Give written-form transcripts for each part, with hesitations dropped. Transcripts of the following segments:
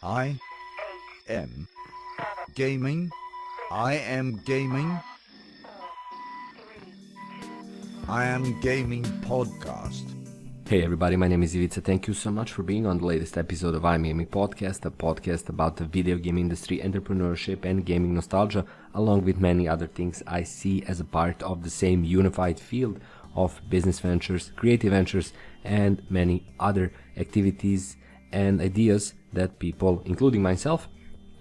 I am gaming. I am gaming. I am gaming podcast. Hey everybody, my name is Ivica. Thank you so much for being on the latest episode of i.milaric podcast, a podcast about the video game industry, entrepreneurship and gaming nostalgia, along with many other things I see as a part of the same unified field of business ventures, creative ventures and many other activities and ideas that people, including myself,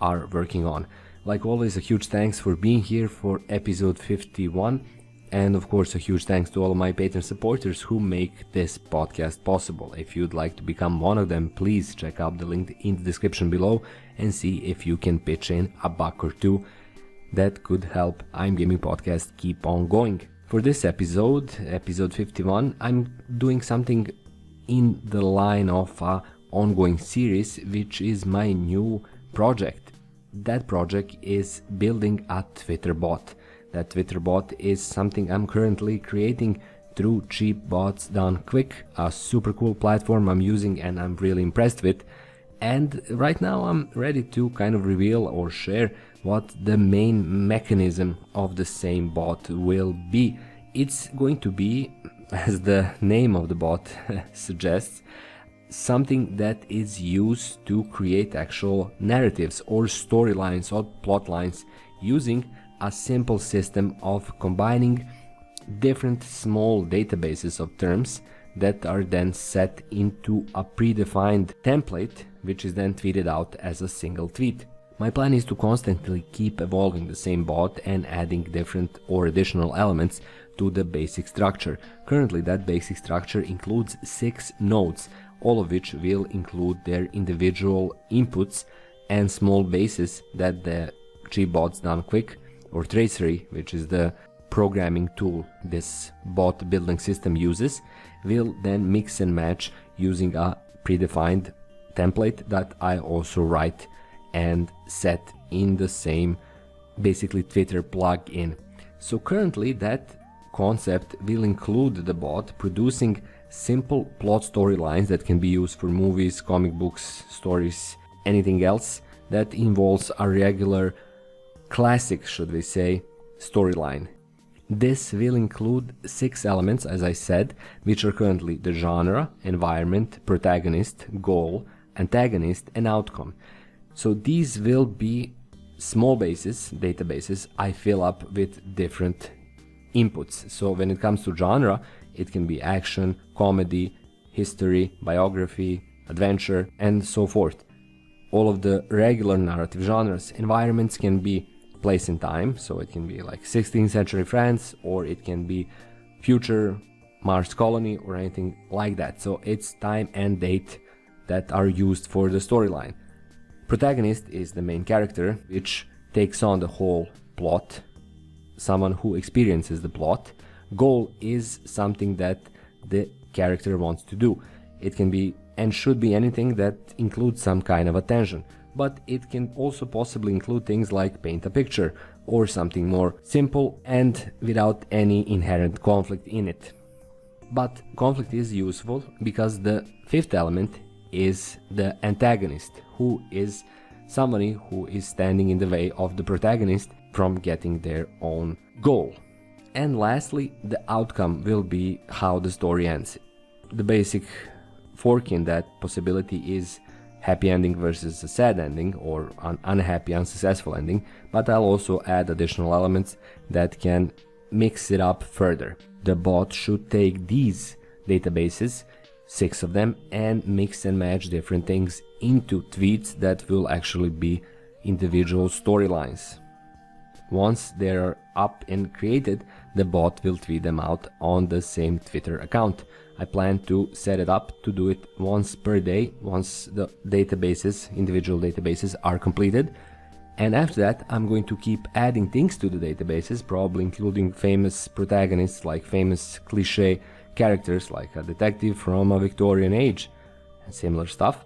are working on. Like always, a huge thanks for being here for episode 51. And of course, a huge thanks to all of my Patreon supporters who make this podcast possible. If you'd like to become one of them, please check out the link in the description below and see if you can pitch in a buck or two. That could help I'm Gaming Podcast keep on going. For this episode 51, I'm doing something in the line of an ongoing series, which is my new project. That project is building a Twitter bot. That Twitter bot is something I'm currently creating through Cheap Bots Done Quick, a super cool platform I'm using and I'm really impressed with. And right now I'm ready to kind of reveal or share what the main mechanism of the same bot will be. It's going to be, as the name of the bot suggests, something that is used to create actual narratives or storylines or plot lines using a simple system of combining different small databases of terms that are then set into a predefined template, which is then tweeted out as a single tweet. My plan is to constantly keep evolving the same bot and adding different or additional elements to the basic structure. Currently, that basic structure includes 6 nodes, all of which will include their individual inputs and small bases that the Cheap Bots Done Quick or Tracery, which is the programming tool this bot building system uses, will then mix and match using a predefined template that I also write and set in the same basically Twitter plugin. So currently that concept will include the bot producing simple plot storylines that can be used for movies, comic books, stories, anything else that involves a regular classic, should we say, storyline. This will include 6 elements, as I said, which are currently the genre, environment, protagonist, goal, antagonist, and outcome. So these will be small bases, databases, I fill up with different inputs. So when it comes to genre, it can be action, comedy, history, biography, adventure, and so forth. All of the regular narrative genres. Environments can be place and time, so it can be like 16th century France, or it can be future Mars colony or anything like that. So it's time and date that are used for the storyline. Protagonist is the main character, which takes on the whole plot, someone who experiences the plot. Goal is something that the character wants to do. It can be and should be anything that includes some kind of attention, but it can also possibly include things like paint a picture or something more simple and without any inherent conflict in it. But conflict is useful because the 5th element is the antagonist, who is somebody who is standing in the way of the protagonist from getting their own goal. And lastly, the outcome will be how the story ends. The basic fork in that possibility is happy ending versus a sad ending, or an unhappy, unsuccessful ending, but I'll also add additional elements that can mix it up further. The bot should take these databases, 6 of them, and mix and match different things into tweets that will actually be individual storylines. Once they are up and created, the bot will tweet them out on the same Twitter account. I plan to set it up to do it once per day, once the databases, individual databases are completed. And after that, I'm going to keep adding things to the databases, probably including famous protagonists, like famous cliche characters, like a detective from a Victorian age, and similar stuff,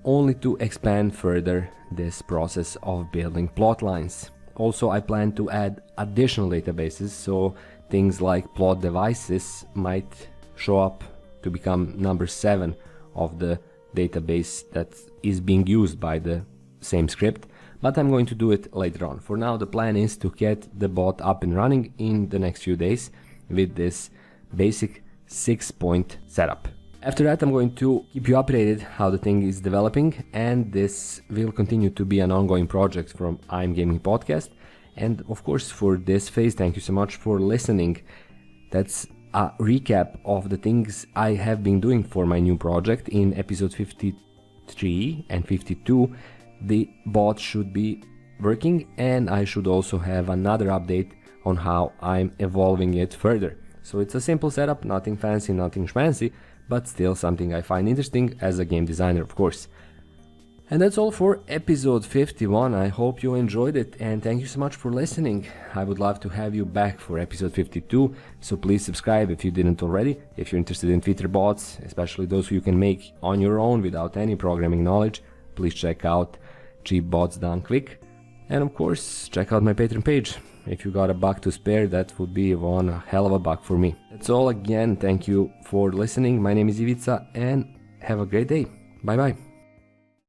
only to expand further this process of building plot lines. Also, I plan to add additional databases, so things like plot devices might show up to become number 7 of the database that is being used by the same script, but I'm going to do it later on. For now, the plan is to get the bot up and running in the next few days with this basic 6-point setup. After that, I'm going to keep you updated how the thing is developing, and this will continue to be an ongoing project from I'm Gaming Podcast. And of course, for this phase, thank you so much for listening. That's a recap of the things I have been doing for my new project. In episode 53 and 52, the bot should be working, and I should also have another update on how I'm evolving it further. So it's a simple setup, nothing fancy, nothing schmancy, but still something I find interesting as a game designer, of course. And that's all for episode 51. I hope you enjoyed it, and thank you so much for listening. I would love to have you back for episode 52, so please subscribe if you didn't already. If you're interested in Twitter bots, especially those you can make on your own without any programming knowledge, please check out Cheap Bots Done Quick. And of course, check out my Patreon page. If you got a buck to spare, that would be one hell of a buck for me. That's all again. Thank you for listening. My name is Ivica, and have a great day. Bye bye.